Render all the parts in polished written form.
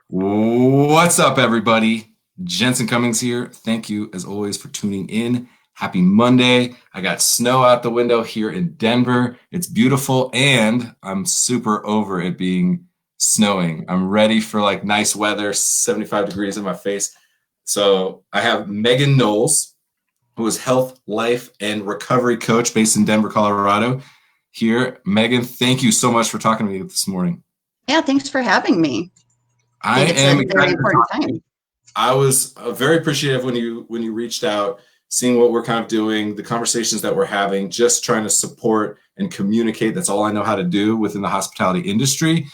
What's up, everybody? Jensen Cummings here. Thank you, as always, for tuning in. Happy Monday. I got snow out the window here in Denver. It's beautiful, and I'm super over it being snowing. I'm ready for like nice weather, 75 degrees in my face. So I have Megan Knoles, who is health, life, and recovery coach based in Denver, Colorado. Here, Megan, thank you so much for talking to me this morning. Yeah, thanks for having me. I I think it's a am very excited to important talk to time. you. I was very appreciative when you reached out, seeing what we're kind of doing, the conversations that we're having, just trying to support and communicate. That's all I know how to do within the hospitality industry.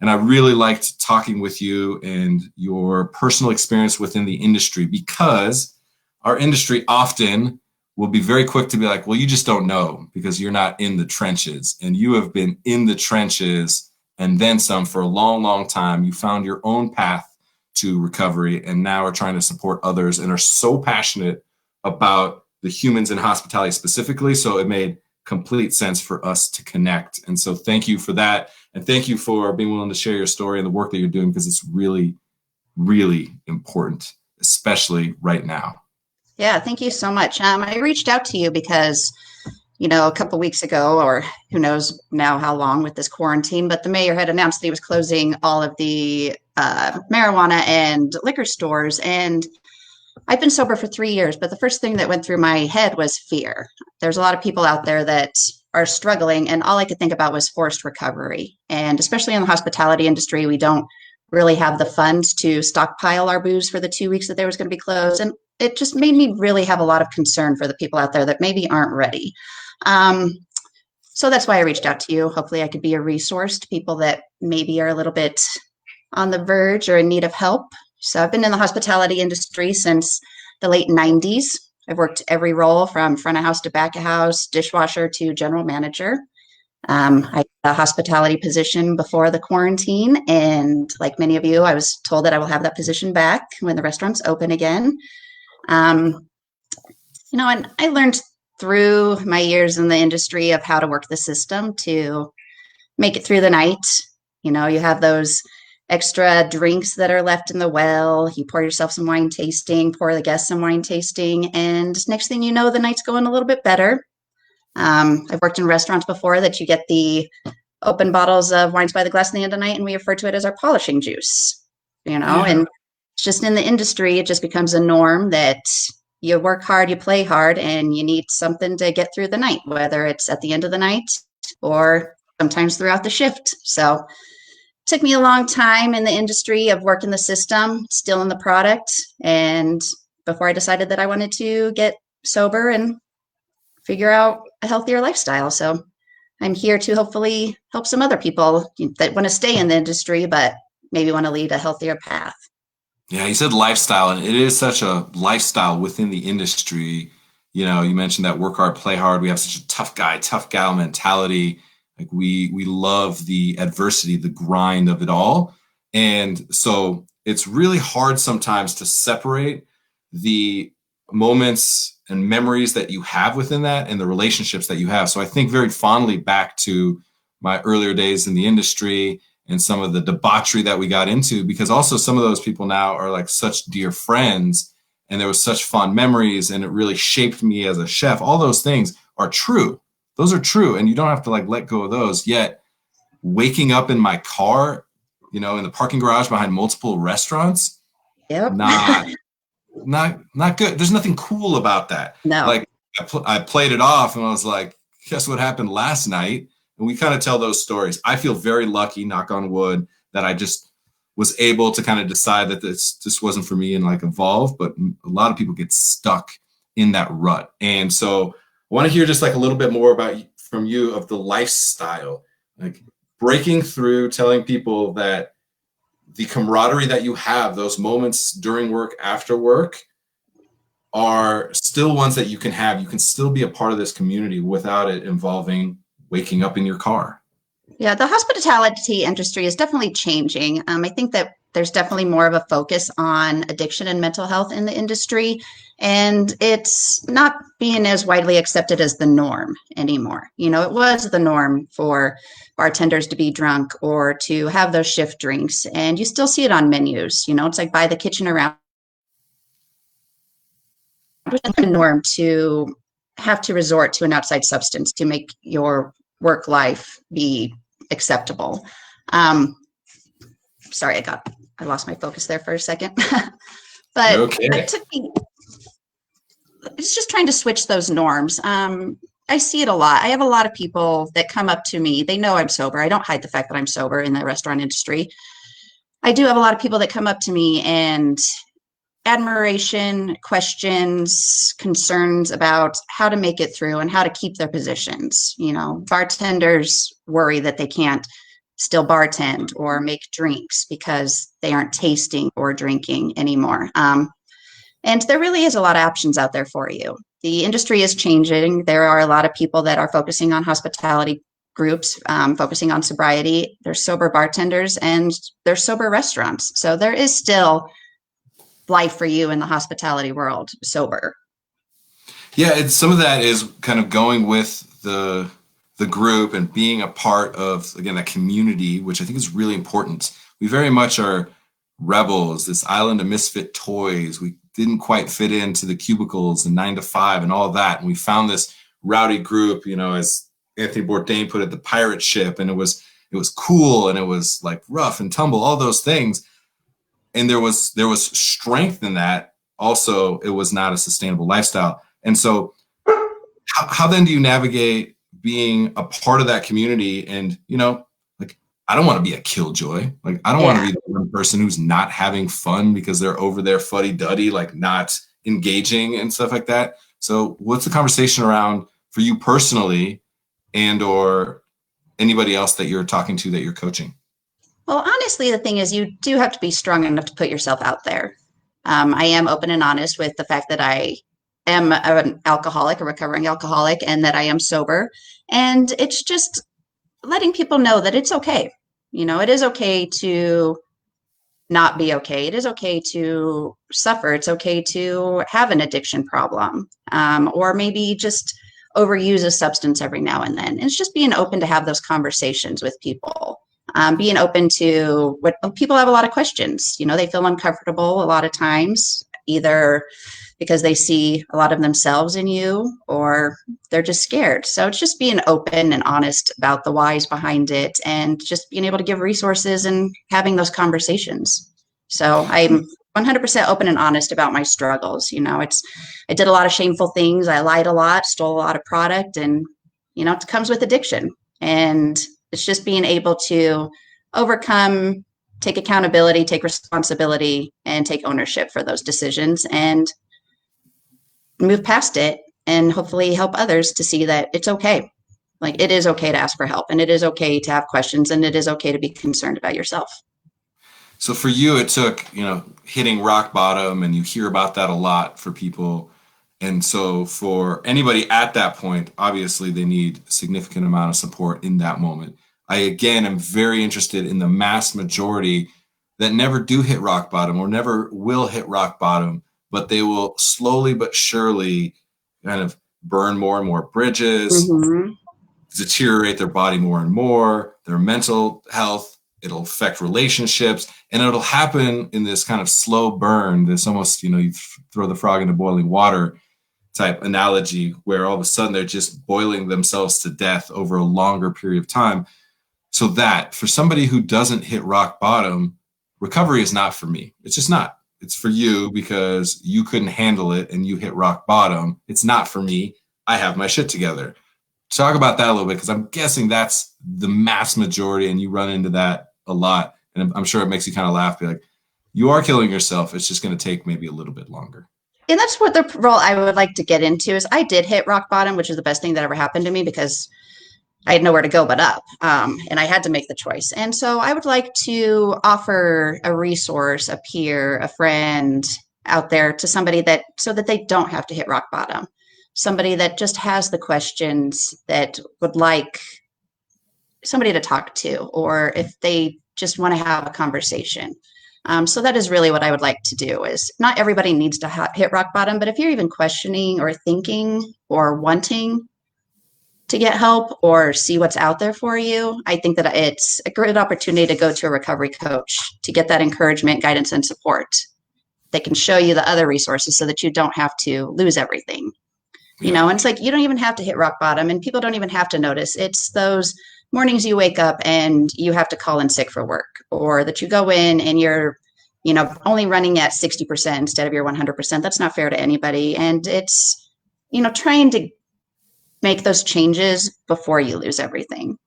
And I really liked talking with you and your personal experience within the industry, because our industry often will be very quick to be like, well, you just don't know because you're not in the trenches. And you have been in the trenches and then some for a long, long time. You found your own path to recovery and now are trying to support others and are so passionate about the humans in hospitality specifically. So it made complete sense for us to connect. And so thank you for that. And thank you for being willing to share your story and the work that you're doing, because it's really, really important, especially right now. Yeah, thank you so much. I reached out to you because, a couple weeks ago, or who knows now how long with this quarantine, but the mayor had announced that he was closing all of the marijuana and liquor stores. And I've been sober for 3 years, but the first thing that went through my head was fear. There's a lot of people out there that are struggling, and all I could think about was forced recovery. And especially in the hospitality industry, we don't really have the funds to stockpile our booze for the 2 weeks that there was going to be closed. And it just made me really have a lot of concern for the people out there that maybe aren't ready. Um, so that's why I reached out to you. Hopefully, I could be a resource to people that maybe are a little bit on the verge or in need of help. So I've been in the hospitality industry since the late 90s. I've worked every role from front of house to back of house, dishwasher to general manager. I had a hospitality position before the quarantine, and like many of you, I was told that I will have that position back when the restaurants open again. Um, and I learned through my years in the industry of how to work the system to make it through the night. You have those extra drinks that are left in the well. You pour yourself some wine tasting, pour the guests some wine tasting, and next thing you know, the night's going a little bit better. I've worked in restaurants before that you get the open bottles of wines by the glass at the end of the night, and we refer to it as our polishing juice. Yeah. And it's just in the industry, it just becomes a norm that you work hard, you play hard, and you need something to get through the night, whether it's at the end of the night or sometimes throughout the shift. So it took me a long time in the industry of working the system, still in the product, and before I decided that I wanted to get sober and figure out a healthier lifestyle. So I'm here to hopefully help some other people that want to stay in the industry, but maybe want to lead a healthier path. Yeah, you said lifestyle, and it is such a lifestyle within the industry. You mentioned that work hard, play hard. We have such a tough guy, tough gal mentality. Like we love the adversity, the grind of it all. And so it's really hard sometimes to separate the moments and memories that you have within that and the relationships that you have. So I think very fondly back to my earlier days in the industry and some of the debauchery that we got into, because also some of those people now are like such dear friends, and there was such fond memories, and it really shaped me as a chef. All those things are true. Those are true. And you don't have to like let go of those. Yet waking up in my car, in the parking garage behind multiple restaurants, Yep. not not good. There's nothing cool about that. No. Like I played it off and I was like, guess what happened last night? And we kind of tell those stories. I feel very lucky, knock on wood, that I just was able to kind of decide that this wasn't for me and like evolve. But a lot of people get stuck in that rut. And so I want to hear just like a little bit more from you of the lifestyle, like breaking through, telling people that the camaraderie that you have, those moments during work, after work, are still ones that you can have. You can still be a part of this community without it involving waking up in your car. Yeah, the hospitality industry is definitely changing. I think that there's definitely more of a focus on addiction and mental health in the industry, and it's not being as widely accepted as the norm anymore. It was the norm for bartenders to be drunk or to have those shift drinks, and you still see it on menus. It's like by the kitchen around. It's the norm to have to resort to an outside substance to make your work life be acceptable. Sorry, I lost my focus there for a second. But Okay. it's just trying to switch those norms. I see it a lot. I have a lot of people that come up to me. They know I'm sober. I don't hide the fact that I'm sober in the restaurant industry. I do have a lot of people that come up to me and admiration, questions, concerns about how to make it through and how to keep their positions. Bartenders worry that they can't still bartend or make drinks because they aren't tasting or drinking anymore. And there really is a lot of options out there for you. The industry is changing. There are a lot of people that are focusing on hospitality groups, focusing on sobriety. There's sober bartenders and there's sober restaurants. So there is still life for you in the hospitality world, sober. Yeah, some of that is kind of going with the group and being a part of, again, that community, which I think is really important. We very much are rebels, this island of misfit toys. We didn't quite fit into the cubicles and 9 to 5 and all of that. And we found this rowdy group, as Anthony Bourdain put it, the pirate ship. And it was cool, and it was like rough and tumble, all those things. And there was strength in that. Also, it was not a sustainable lifestyle. And so how then do you navigate being a part of that community? And, I don't want to be a killjoy. Like, I don't want to be the one person who's not having fun because they're over there fuddy-duddy, like not engaging and stuff like that. So what's the conversation around for you personally and or anybody else that you're talking to that you're coaching? Well, honestly, the thing is you do have to be strong enough to put yourself out there. I am open and honest with the fact that I am an alcoholic, a recovering alcoholic, and that I am sober. And it's just letting people know that it's okay. It is okay to not be okay. It is okay to suffer. It's okay to have an addiction problem, or maybe just overuse a substance every now and then. It's just being open to have those conversations with people. Being open to what people have a lot of questions. They feel uncomfortable a lot of times, either because they see a lot of themselves in you or they're just scared. So it's just being open and honest about the whys behind it and just being able to give resources and having those conversations. So I'm 100% open and honest about my struggles. I did a lot of shameful things. I lied a lot, stole a lot of product, and, it comes with addiction. And it's just being able to overcome, take accountability, take responsibility, and take ownership for those decisions and move past it and hopefully help others to see that it's okay. Like, it is okay to ask for help, and it is okay to have questions, and it is okay to be concerned about yourself. So for you, it took, hitting rock bottom, and you hear about that a lot for people. And so for anybody at that point, obviously they need a significant amount of support in that moment. I, again, am very interested in the mass majority that never do hit rock bottom or never will hit rock bottom, but they will slowly but surely kind of burn more and more bridges, deteriorate their body more and more, their mental health. It'll affect relationships, and it'll happen in this kind of slow burn. This almost, you throw the frog into boiling water type analogy, where all of a sudden they're just boiling themselves to death over a longer period of time. So that for somebody who doesn't hit rock bottom, recovery is not for me. It's just not. It's for you because you couldn't handle it and you hit rock bottom. It's not for me. I have my shit together. Talk about that a little bit, because I'm guessing that's the mass majority, and you run into that a lot. And I'm sure it makes you kind of laugh, be like, you are killing yourself. It's just going to take maybe a little bit longer. And that's what the role I would like to get into is I did hit rock bottom, which is the best thing that ever happened to me because I had nowhere to go but up. And I had to make the choice. And so I would like to offer a resource, a peer, a friend out there to somebody so that they don't have to hit rock bottom. Somebody that just has the questions, that would like somebody to talk to, or if they just want to have a conversation. So that is really what I would like to do. Is not everybody needs to hit rock bottom, but if you're even questioning or thinking or wanting to get help or see what's out there for you, I think that it's a great opportunity to go to a recovery coach to get that encouragement, guidance, and support. They can show you the other resources so that you don't have to lose everything. Yeah. And it's like you don't even have to hit rock bottom, and people don't even have to notice. It's those mornings you wake up and you have to call in sick for work, or that you go in and you're only running at 60% instead of your 100%. That's not fair to anybody. And it's trying to make those changes before you lose everything.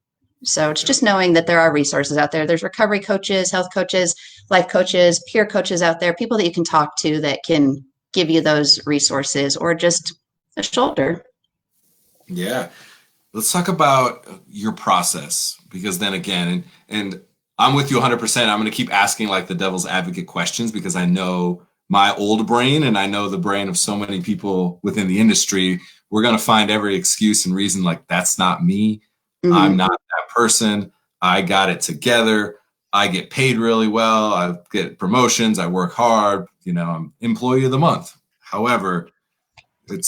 So it's just knowing that there are resources out there. There's recovery coaches, health coaches, life coaches, peer coaches out there, people that you can talk to that can give you those resources, or just a shoulder. Yeah. Let's talk about your process, because then again, and I'm with you 100%. I'm going to keep asking like the devil's advocate questions, because I know my old brain and I know the brain of so many people within the industry. We're going to find every excuse and reason like, that's not me. I'm not that person. I got it together. I get paid really well. I get promotions. I work hard. I'm employee of the month. However, it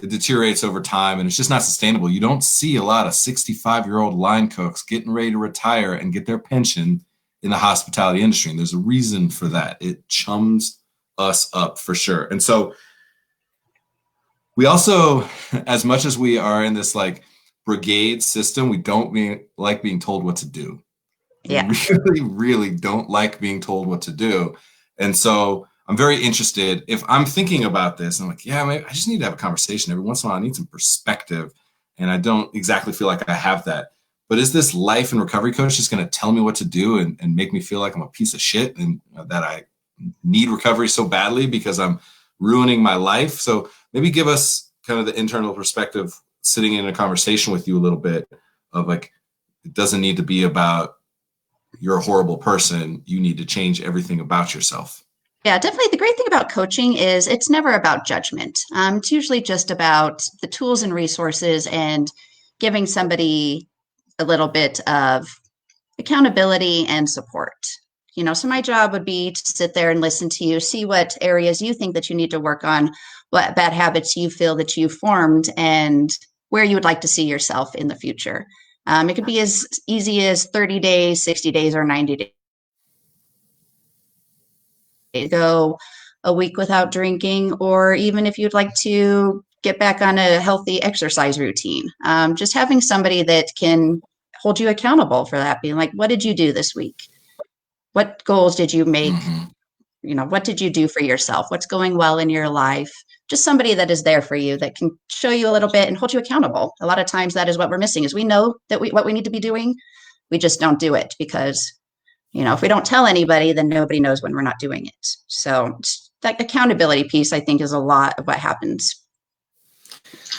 deteriorates over time, and it's just not sustainable. You don't see a lot of 65-year-old line cooks getting ready to retire and get their pension in the hospitality industry. And there's a reason for that. It chums us up for sure. And so we also, as much as we are in this like brigade system, we don't like being told what to do. Yeah. We really, really don't like being told what to do. And so I'm very interested. If I'm thinking about this, I'm like, yeah, maybe I just need to have a conversation. Every once in a while, I need some perspective. And I don't exactly feel like I have that. But is this life and recovery coach just going to tell me what to do and make me feel like I'm a piece of shit and that I need recovery so badly because I'm ruining my life? So maybe give us kind of the internal perspective, sitting in a conversation with you a little bit of like, it doesn't need to be about you're a horrible person. You need to change everything about yourself. Yeah, definitely. The great thing about coaching is it's never about judgment. It's usually just about the tools and resources and giving somebody a little bit of accountability and support. So my job would be to sit there and listen to you, see what areas you think that you need to work on, what bad habits you feel that you formed, and where you would like to see yourself in the future. It could be as easy as 30 days, 60 days, or 90 days. Go a week without drinking, or even if you'd like to get back on a healthy exercise routine. Just having somebody that can hold you accountable for that, being like, what did you do this week? What goals did you make? What did you do for yourself? What's going well in your life? Just somebody that is there for you, that can show you a little bit and hold you accountable. A lot of times that is what we're missing, is we know that what we need to be doing, we just don't do it because if we don't tell anybody, then nobody knows when we're not doing it. So that accountability piece, I think, is a lot of what happens.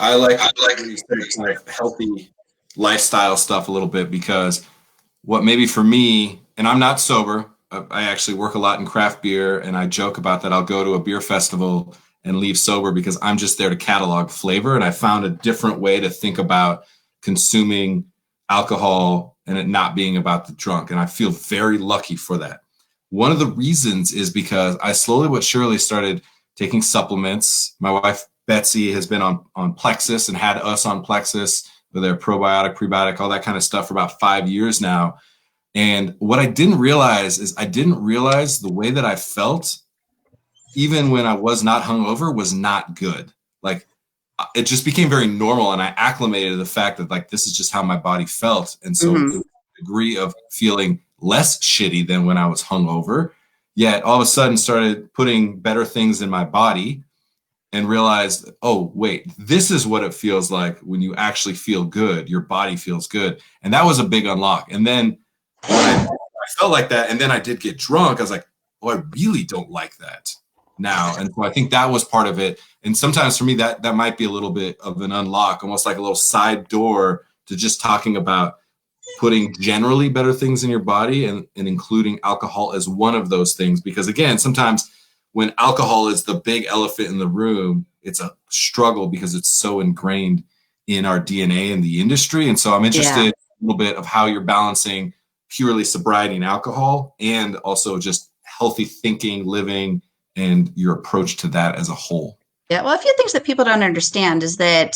I like you said, kind of healthy lifestyle stuff a little bit, because what maybe for me, and I'm not sober, I actually work a lot in craft beer, and I joke about that. I'll go to a beer festival and leave sober because I'm just there to catalog flavor. And I found a different way to think about consuming alcohol and it not being about the drunk. And I feel very lucky for that. One of the reasons is because I slowly but surely started taking supplements. My wife, Betsy, has been on Plexus and had us on Plexus with their probiotic, prebiotic, all that kind of stuff for about 5 years now. And what I didn't realize is I didn't realize the way that I felt, even when I was not hungover, was not good. Like, it just became very normal, and I acclimated to the fact that like this is just how my body felt. And so the degree of feeling less shitty than when I was hungover, yet all of a sudden started putting better things in my body and realized, oh, wait, this is what it feels like when you actually feel good. Your body feels good. And that was a big unlock. And then when I felt like that, and then I did get drunk, I was like, oh, I really don't like that now. And so I think that was part of it. And sometimes for me, that might be a little bit of an unlock, almost like a little side door to just talking about putting generally better things in your body and including alcohol as one of those things. Because again, sometimes when alcohol is the big elephant in the room, it's a struggle because it's so ingrained in our DNA in the industry. And so I'm interested a little bit of how you're balancing purely sobriety and alcohol, and also just healthy thinking, living, and your approach to that as a whole? Yeah, well, a few things that people don't understand is that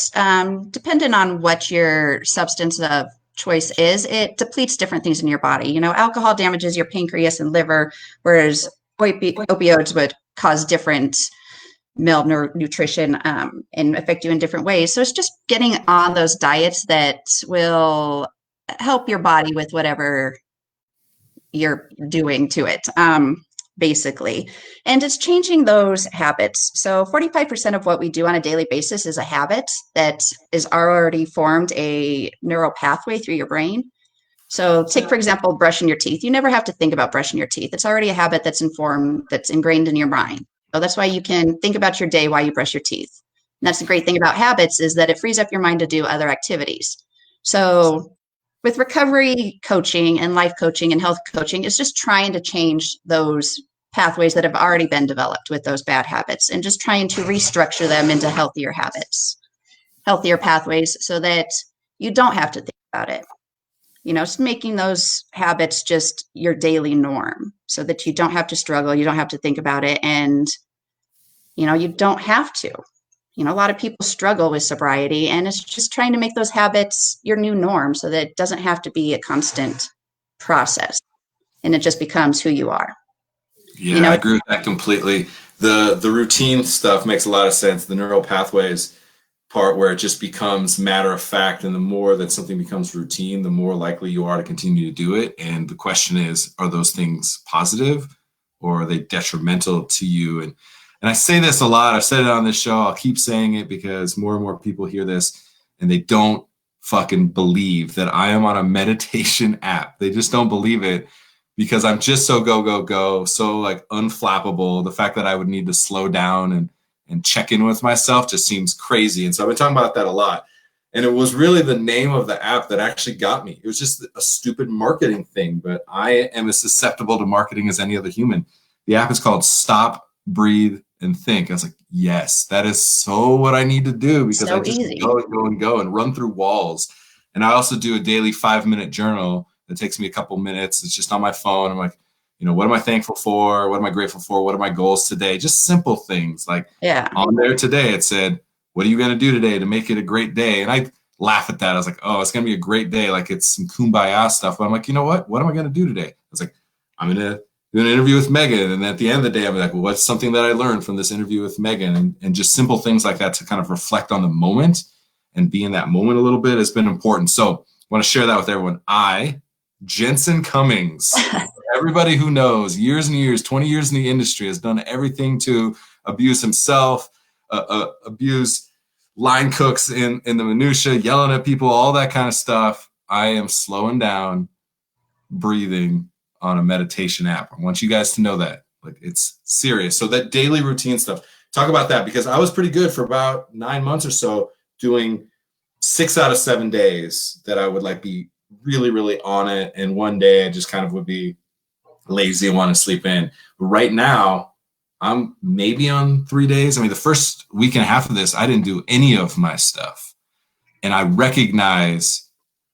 depending on what your substance of choice is, it depletes different things in your body. You know, alcohol damages your pancreas and liver, whereas opioids would cause different malnutrition and affect you in different ways. So it's just getting on those diets that will help your body with whatever you're doing to it, basically. And it's changing those habits. So 45% of what we do on a daily basis is a habit that is already formed a neural pathway through your brain. So take, for example, brushing your teeth. You never have to think about brushing your teeth. It's already a habit that's informed, that's ingrained in your mind. So that's why you can think about your day while you brush your teeth. And that's the great thing about habits, is that it frees up your mind to do other activities. So with recovery coaching and life coaching and health coaching, it's just trying to change those pathways that have already been developed with those bad habits, and just trying to restructure them into healthier habits, healthier pathways, so that you don't have to think about it. You know, just making those habits just your daily norm, so that you don't have to struggle, you don't have to think about it, and, you know, you don't have to. You know, a lot of people struggle with sobriety, and it's just trying to make those habits your new norm, so that it doesn't have to be a constant process, and it just becomes who you are. Yeah, You know, I agree with that completely. The routine stuff makes a lot of sense. The neural pathways part, where it just becomes matter of fact, and the more that something becomes routine, the more likely you are to continue to do it. And the question is, are those things positive, or are they detrimental to you? And I say this a lot. I've said it on this show. I'll keep saying it, because more and more people hear this and they don't fucking believe that I am on a meditation app. They just don't believe it, because I'm just so go, go, go, so like unflappable. The fact that I would need to slow down and check in with myself just seems crazy. And so I've been talking about that a lot. And it was really the name of the app that actually got me. It was just a stupid marketing thing, but I am as susceptible to marketing as any other human. The app is called Stop, Breathe, and Think. I was like, yes, that is so what I need to do, because so I just easy. go and go and go and run through walls. And I also do a daily 5-minute journal that takes me a couple minutes. It's just on my phone. I'm like, you know, what am I thankful for? What am I grateful for? What are my goals today? Just simple things. Like, Yeah. on there today, it said, what are you going to do today to make it a great day? And I laugh at that. I was like, oh, it's going to be a great day. Like, it's some kumbaya stuff. But I'm like, you know what? What am I going to do today? I was like, I'm going to do an interview with Megan. And at the end of the day, I'm like, well, what's something that I learned from this interview with Megan? And just simple things like that to kind of reflect on the moment and be in that moment a little bit has been important. So I want to share that with everyone. Jensen Cummings, everybody who knows, years and years, 20 years in the industry, has done everything to abuse himself, abuse line cooks in the minutia, yelling at people, all that kind of stuff. I am slowing down, breathing on a meditation app. I want you guys to know that. Like, it's serious. So that daily routine stuff, talk about that, because I was pretty good for about 9 months or so, doing 6 out of 7 days that I would like be really, really on it. And one day I just kind of would be lazy and want to sleep in. Right now, I'm maybe on 3 days. I mean, the first week and a half of this, I didn't do any of my stuff. And I recognize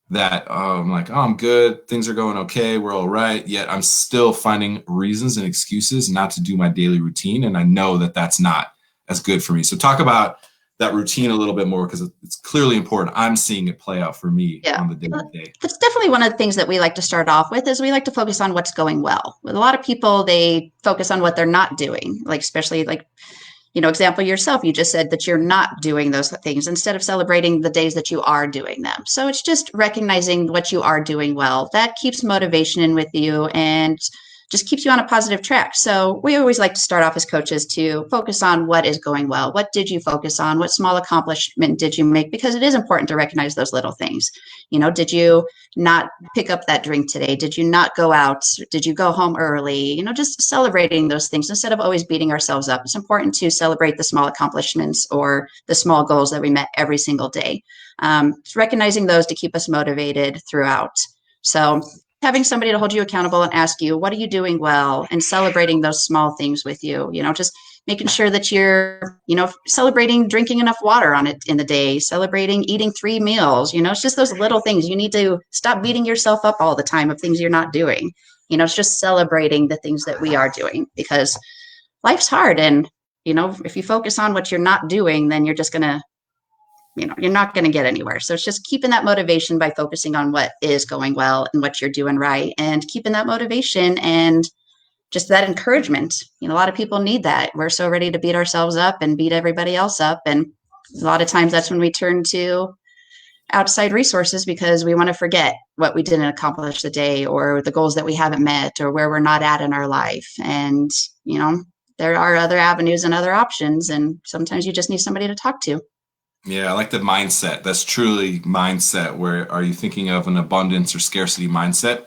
that I'm like, oh, I'm good. Things are going okay. We're all right. Yet I'm still finding reasons and excuses not to do my daily routine. And I know that that's not as good for me. So talk about that routine a little bit more, because it's clearly important. I'm seeing it play out for me on the day-to-day. That's definitely one of the things that we like to start off with, is we like to focus on what's going well. With a lot of people, they focus on what they're not doing, like, especially like, you know, example yourself, you just said that you're not doing those things instead of celebrating the days that you are doing them. So it's just recognizing what you are doing well. That keeps motivation in with you and just keeps you on a positive track. So we always like to start off as coaches to focus on what is going well. What did you focus on? What small accomplishment did you make? Because it is important to recognize those little things. You know, did you not pick up that drink today? Did you not go out? Did you go home early? You know, just celebrating those things instead of always beating ourselves up. It's important to celebrate the small accomplishments or the small goals that we met every single day. Recognizing those to keep us motivated throughout. So having somebody to hold you accountable and ask you, what are you doing well? And celebrating those small things with you, you know, just making sure that you're, you know, celebrating drinking enough water on it in the day, celebrating eating 3 meals, you know, it's just those little things. You need to stop beating yourself up all the time of things you're not doing. it's just celebrating the things that we are doing, because life's hard. And, if you focus on what you're not doing, then you're just going to, you're not going to get anywhere. So it's just keeping that motivation by focusing on what is going well and what you're doing right, and keeping that motivation and just that encouragement. A lot of people need that. We're so ready to beat ourselves up and beat everybody else up. And a lot of times that's when we turn to outside resources, because we want to forget what we didn't accomplish the day, or the goals that we haven't met, or where we're not at in our life. And, there are other avenues and other options. And sometimes you just need somebody to talk to. Yeah, I like the mindset. That's truly mindset. Where are you thinking of an abundance or scarcity mindset?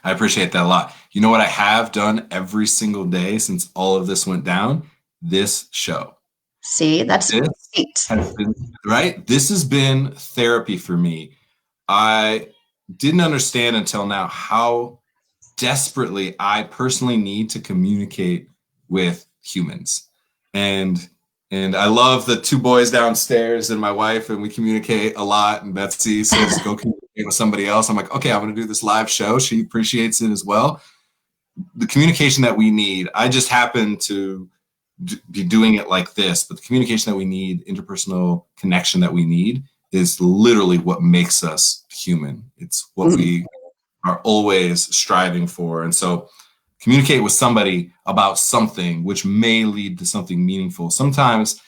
I appreciate that a lot. You know what I have done every single day since all of this went down? This show. See, that's This great. has been, right? This has been therapy for me. I didn't understand until now how desperately I personally need to communicate with humans. And I love the two boys downstairs and my wife, and we communicate a lot. And Betsy says, go communicate with somebody else. I'm like, okay, I'm going to do this live show. She appreciates it as well. The communication that we need, I just happen to be doing it like this, but the communication that we need, interpersonal connection that we need, is literally what makes us human. It's what we are always striving for. And so communicate with somebody about something which may lead to something meaningful. Sometimes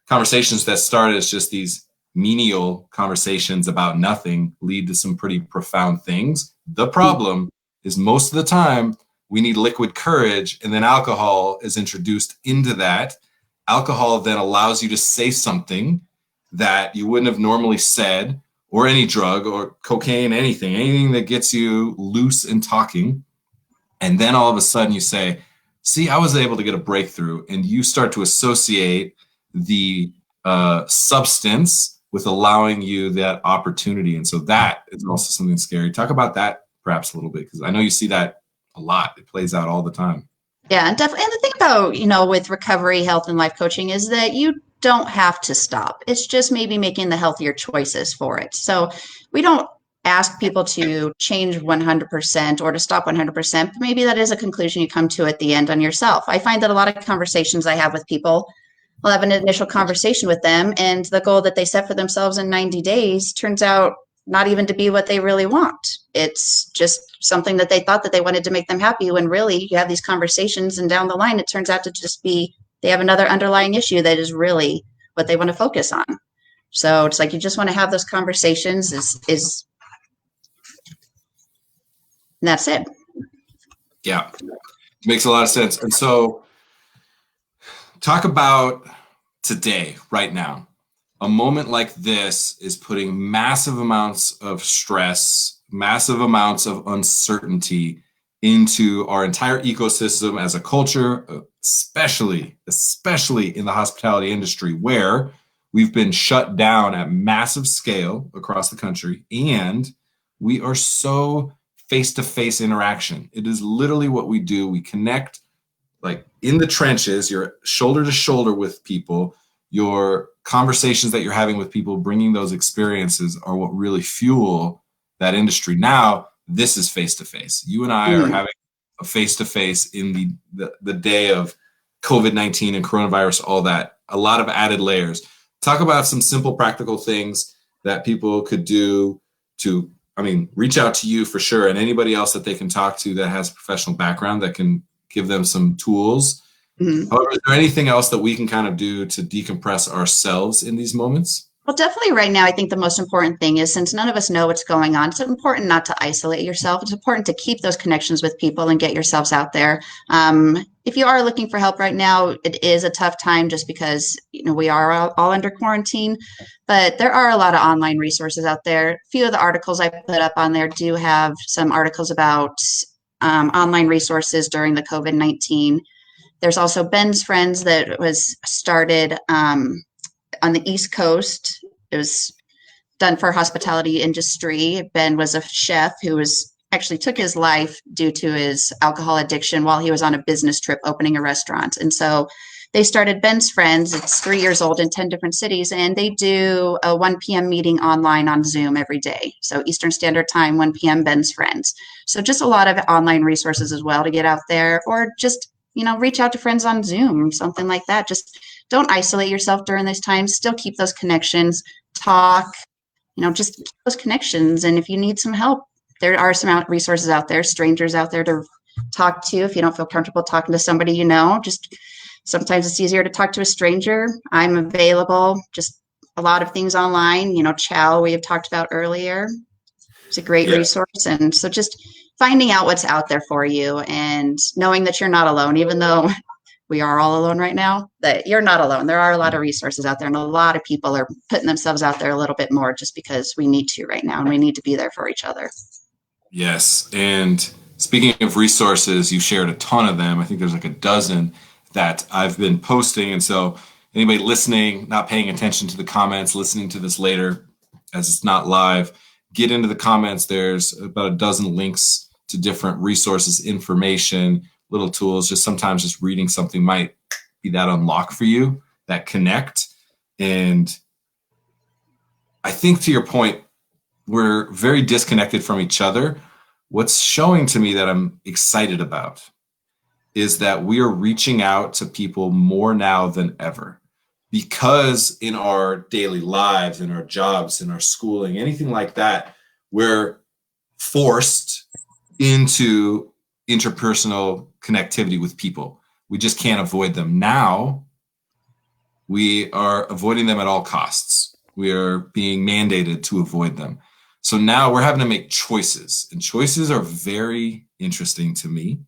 conversations that start as just these menial conversations about nothing lead to some pretty profound things. The problem is most of the time we need liquid courage, and then alcohol is introduced into that. Alcohol then allows you to say something that you wouldn't have normally said, or any drug or cocaine, anything that gets you loose and talking. And then all of a sudden you say, see, I was able to get a breakthrough. And you start to associate the substance with allowing you that opportunity. And so that is also something scary. Talk about that perhaps a little bit, because I know you see that a lot. It plays out all the time. Yeah, and definitely. And the thing about, with recovery, health, and life coaching is that you don't have to stop. It's just maybe making the healthier choices for it. So we don't ask people to change 100% or to stop 100%, but maybe that is a conclusion you come to at the end on yourself. I find that a lot of conversations I have with people, I'll have an initial conversation with them, and the goal that they set for themselves in 90 days turns out not even to be what they really want. It's just something that they thought that they wanted to make them happy, when really you have these conversations and down the line it turns out to just be they have another underlying issue that is really what they want to focus on. So it's like you just want to have those conversations is and that's it. Yeah, makes a lot of sense. And so talk about today, right now. A moment like this is putting massive amounts of stress, massive amounts of uncertainty into our entire ecosystem as a culture, especially in the hospitality industry, where we've been shut down at massive scale across the country, and we are so face-to-face interaction. It is literally what we do. We connect like in the trenches, you're shoulder to shoulder with people. Your conversations that you're having with people, bringing those experiences, are what really fuel that industry. Now, this is face-to-face. You and I are having a face-to-face in the day of COVID-19 and coronavirus, all that, a lot of added layers. Talk about some simple practical things that people could do to, reach out to you for sure, and anybody else that they can talk to that has a professional background that can give them some tools. However, is there anything else that we can kind of do to decompress ourselves in these moments? Well, definitely right now, I think the most important thing is, since none of us know what's going on, it's important not to isolate yourself. It's important to keep those connections with people and get yourselves out there. If you are looking for help right now, it is a tough time just because, we are all under quarantine, but there are a lot of online resources out there. A few of the articles I put up on there do have some articles about online resources during the COVID-19. There's also Ben's Friends that was started on the East Coast. It was done for hospitality industry. Ben was a chef who actually took his life due to his alcohol addiction while he was on a business trip opening a restaurant. And so they started Ben's Friends. It's 3 years old in 10 different cities, and they do a 1 p.m. meeting online on Zoom every day. So Eastern Standard Time, 1 p.m. Ben's Friends. So just a lot of online resources as well to get out there, or just, reach out to friends on Zoom, something like that. Just don't isolate yourself during those times. Still keep those connections, talk, just keep those connections. And if you need some help, there are some resources out there, strangers out there to talk to. If you don't feel comfortable talking to somebody, just sometimes it's easier to talk to a stranger. I'm available. Just a lot of things online. Chow, we have talked about earlier. It's a great resource. And so just finding out what's out there for you and knowing that you're not alone, even though we are all alone right now, that you're not alone. There are a lot of resources out there, and a lot of people are putting themselves out there a little bit more just because we need to right now, and we need to be there for each other. Yes. And speaking of resources, you shared a ton of them. I think there's like a dozen that I've been posting. And so anybody listening, not paying attention to the comments, listening to this later as it's not live, get into the comments. There's about a dozen links to different resources, information, little tools. Just sometimes just reading something might be that unlock for you, that connect. And I think, to your point, we're very disconnected from each other. What's showing to me that I'm excited about is that we are reaching out to people more now than ever, because in our daily lives, in our jobs, in our schooling, anything like that, we're forced into interpersonal connectivity with people. We just can't avoid them. Now we are avoiding them at all costs. We are being mandated to avoid them. So now we're having to make choices, and choices are very interesting to me,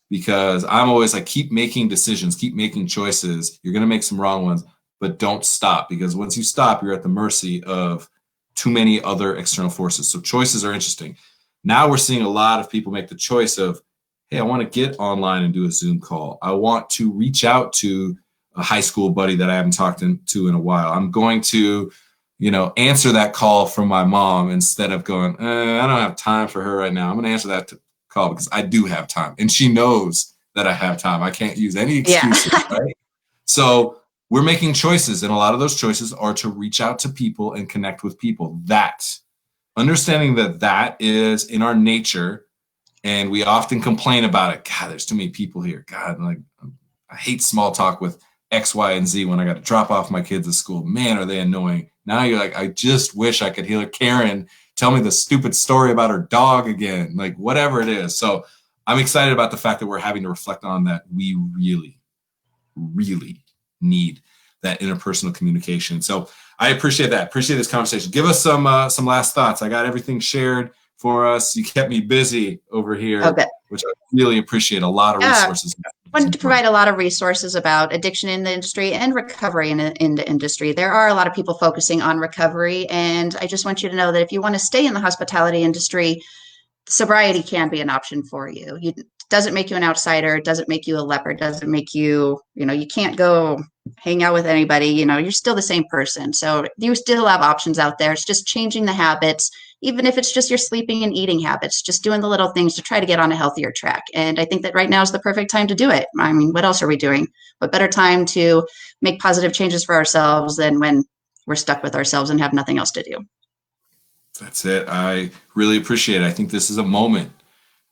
because I'm always like, keep making decisions, keep making choices. You're going to make some wrong ones, but don't stop, because once you stop, you're at the mercy of too many other external forces. So choices are interesting. Now we're seeing a lot of people make the choice of, hey, I want to get online and do a Zoom call. I want to reach out to a high school buddy that I haven't talked to in a while. I'm going to, answer that call from my mom instead of going, I don't have time for her right now. I'm going to answer that call because I do have time. And she knows that I have time. I can't use any excuses, right? So we're making choices, and a lot of those choices are to reach out to people and connect with people. Understanding that is in our nature, and we often complain about it. God, there's too many people here. God, I hate small talk with X, Y, and Z when I got to drop off my kids at school. Man, are they annoying. Now you're like, I just wish I could hear Karen tell me the stupid story about her dog again, like whatever it is. So I'm excited about the fact that we're having to reflect on that. We really, really need that interpersonal communication. So I appreciate that. Appreciate this conversation. Give us some last thoughts. I got everything shared for us. You kept me busy over here, which I really appreciate. A lot of resources. I wanted to provide a lot of resources about addiction in the industry and recovery in the industry. There are a lot of people focusing on recovery, and I just want you to know that if you want to stay in the hospitality industry, sobriety can be an option for you. It doesn't make you an outsider. It doesn't make you a leper. It doesn't make you, you can't go hang out with anybody. You're still the same person. So you still have options out there. It's just changing the habits, even if it's just your sleeping and eating habits, just doing the little things to try to get on a healthier track. And I think that right now is the perfect time to do it. I mean, what else are we doing? What better time to make positive changes for ourselves than when we're stuck with ourselves and have nothing else to do? That's it. I really appreciate it. I think this is a moment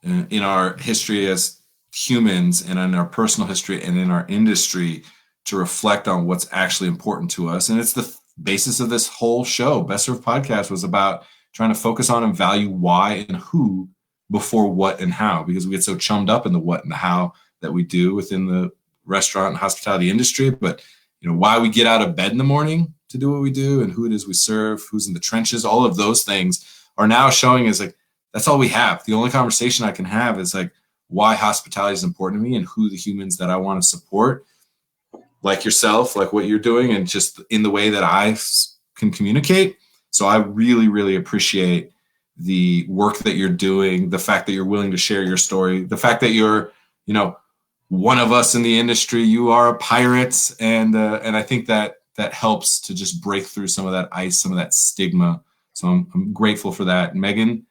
in our history as humans, and in our personal history and in our industry, to reflect on what's actually important to us. And it's the basis of this whole show. Best Served Podcast was about trying to focus on and value why and who before what and how, because we get so chummed up in the what and the how that we do within the restaurant and hospitality industry. But why we get out of bed in the morning to do what we do, and who it is we serve, who's in the trenches, all of those things are now showing as like, that's all we have. The only conversation I can have is like why hospitality is important to me and who the humans that I want to support, like yourself, like what you're doing, and just in the way that I can communicate. So I really, really appreciate the work that you're doing, the fact that you're willing to share your story, the fact that you're, one of us in the industry. You are a pirate, and I think that helps to just break through some of that ice, some of that stigma. So I'm grateful for that. Megan,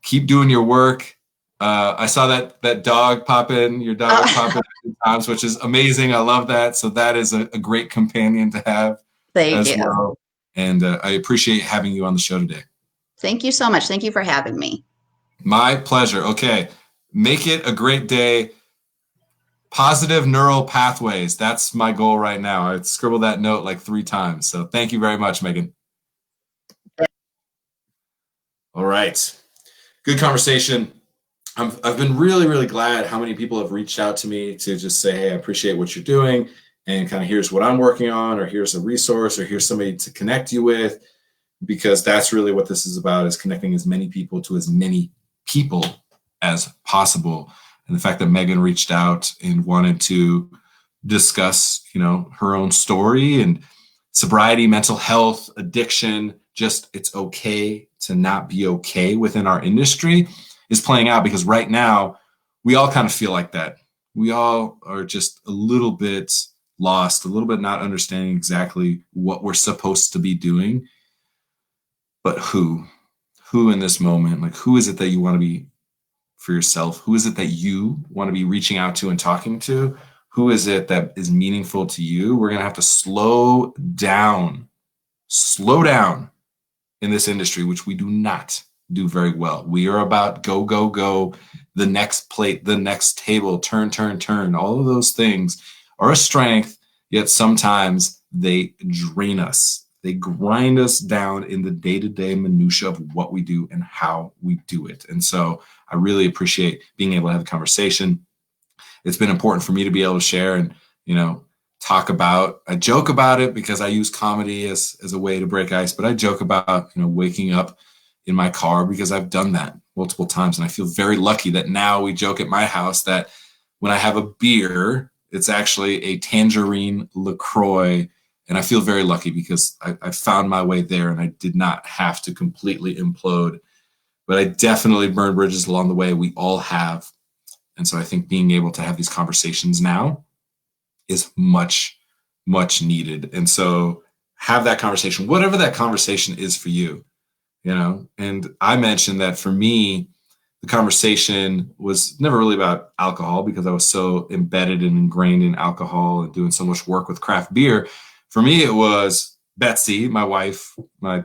keep doing your work. I saw that dog pop in, your dog pop in times, which is amazing. I love that. So that is a great companion to have Thank as you. well. And I appreciate having you on the show today. Thank you so much. Thank you for having me. My pleasure. Okay. Make it a great day. Positive neural pathways. That's my goal right now. I scribbled that note like 3 times. So thank you very much, Megan. All right. Good conversation. I've been really, really glad how many people have reached out to me to just say, hey, I appreciate what you're doing. And kind of here's what I'm working on, or here's a resource, or here's somebody to connect you with, because that's really what this is about, is connecting as many people to as many people as possible. And the fact that Megan reached out and wanted to discuss, her own story and sobriety, mental health, addiction, just it's okay to not be okay within our industry is playing out, because right now we all kind of feel like that. We all are just a little bit lost, a little bit not understanding exactly what we're supposed to be doing. But who in this moment, like, who is it that you want to be for yourself? Who is it that you want to be reaching out to and talking to? Who is it that is meaningful to you? We're going to have to slow down in this industry, which we do not do very well. We are about go, go, go, the next plate, the next table, turn, turn, turn. All of those things are a strength, yet sometimes they drain us. They grind us down in the day-to-day minutia of what we do and how we do it. And so I really appreciate being able to have a conversation. It's been important for me to be able to share and, talk about. I joke about it because I use comedy as a way to break ice, but I joke about, waking up in my car, because I've done that multiple times. And I feel very lucky that now we joke at my house that when I have a beer, it's actually a tangerine LaCroix. And I feel very lucky because I found my way there and I did not have to completely implode. But I definitely burned bridges along the way. We all have. And so I think being able to have these conversations now is much, much needed. And so have that conversation, whatever that conversation is for you, And I mentioned that for me, the conversation was never really about alcohol, because I was so embedded and ingrained in alcohol and doing so much work with craft beer. For me, it was Betsy, my wife, my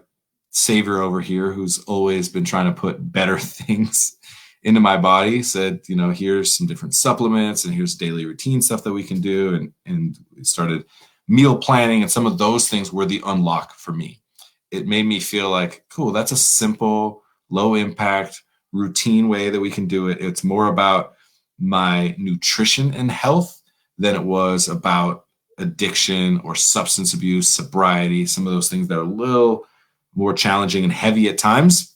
savior over here, who's always been trying to put better things into my body, said, here's some different supplements and here's daily routine stuff that we can do. And we started meal planning, and some of those things were the unlock for me. It made me feel like, cool, that's a simple, low impact, routine way that we can do it. It's more about my nutrition and health than it was about addiction or substance abuse, sobriety, some of those things that are a little more challenging and heavy at times.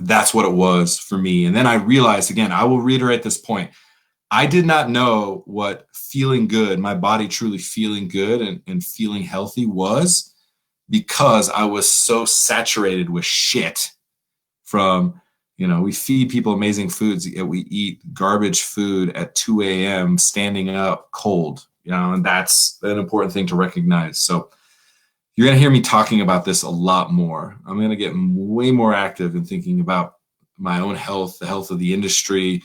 That's what it was for me. And then I realized, again, I will reiterate this point. I did not know what feeling good, my body truly feeling good and feeling healthy was, because I was so saturated with shit from, we feed people amazing foods, yet we eat garbage food at 2 a.m. standing up cold, and that's an important thing to recognize. So you're going to hear me talking about this a lot more. I'm going to get way more active in thinking about my own health, the health of the industry,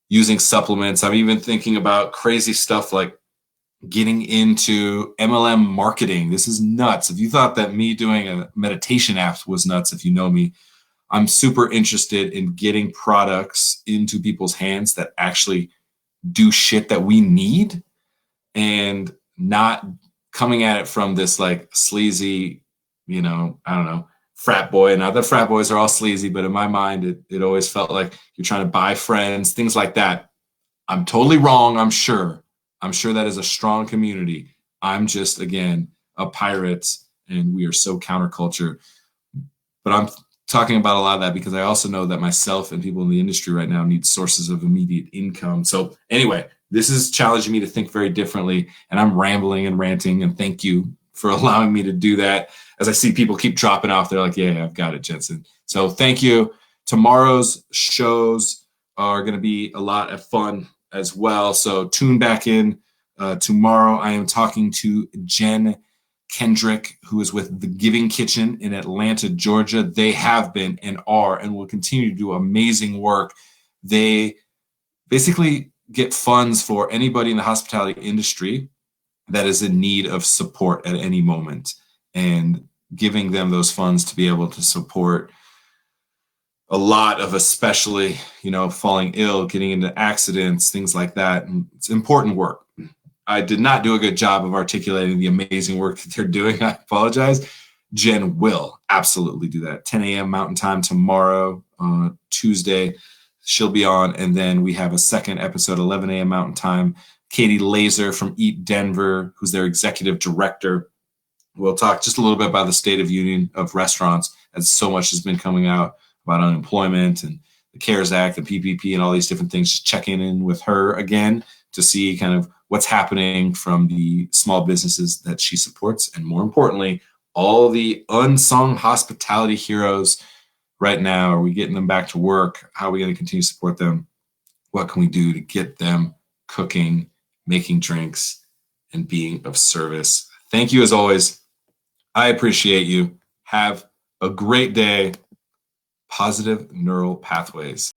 using supplements. I'm even thinking about crazy stuff like getting into MLM marketing. This is nuts. If you thought that me doing a meditation app was nuts, if you know me, I'm super interested in getting products into people's hands that actually do shit that we need, and not coming at it from this like sleazy, I don't know, frat boy. Now the frat boys are all sleazy, but in my mind, it always felt like you're trying to buy friends, things like that. I'm totally wrong. I'm sure that is a strong community. I'm just, again, a pirate, and we are so counterculture. But I'm talking about a lot of that because I also know that myself and people in the industry right now need sources of immediate income. So anyway, this is challenging me to think very differently, and I'm rambling and ranting, and thank you for allowing me to do that. As I see people keep dropping off, they're like, yeah, I've got it, Jensen. So thank you. Tomorrow's shows are going to be a lot of fun as well. So tune back in tomorrow. I am talking to Jen Kendrick, who is with The Giving Kitchen in Atlanta, Georgia. They have been and are and will continue to do amazing work. They basically get funds for anybody in the hospitality industry that is in need of support at any moment, and giving them those funds to be able to support a lot of, especially, falling ill, getting into accidents, things like that. And it's important work. I did not do a good job of articulating the amazing work that they're doing. I apologize. Jen will absolutely do that. 10 a.m. Mountain Time tomorrow, Tuesday. She'll be on. And then we have a second episode, 11 a.m. Mountain Time. Katie Laser from Eat Denver, who's their executive director. We'll talk just a little bit about the state of union of restaurants, as so much has been coming out about unemployment and the CARES Act and PPP and all these different things. Just checking in with her again to see kind of what's happening from the small businesses that she supports. And more importantly, all the unsung hospitality heroes right now. Are we getting them back to work? How are we going to continue to support them? What can we do to get them cooking, making drinks, and being of service? Thank you as always. I appreciate you. Have a great day. Positive neural pathways.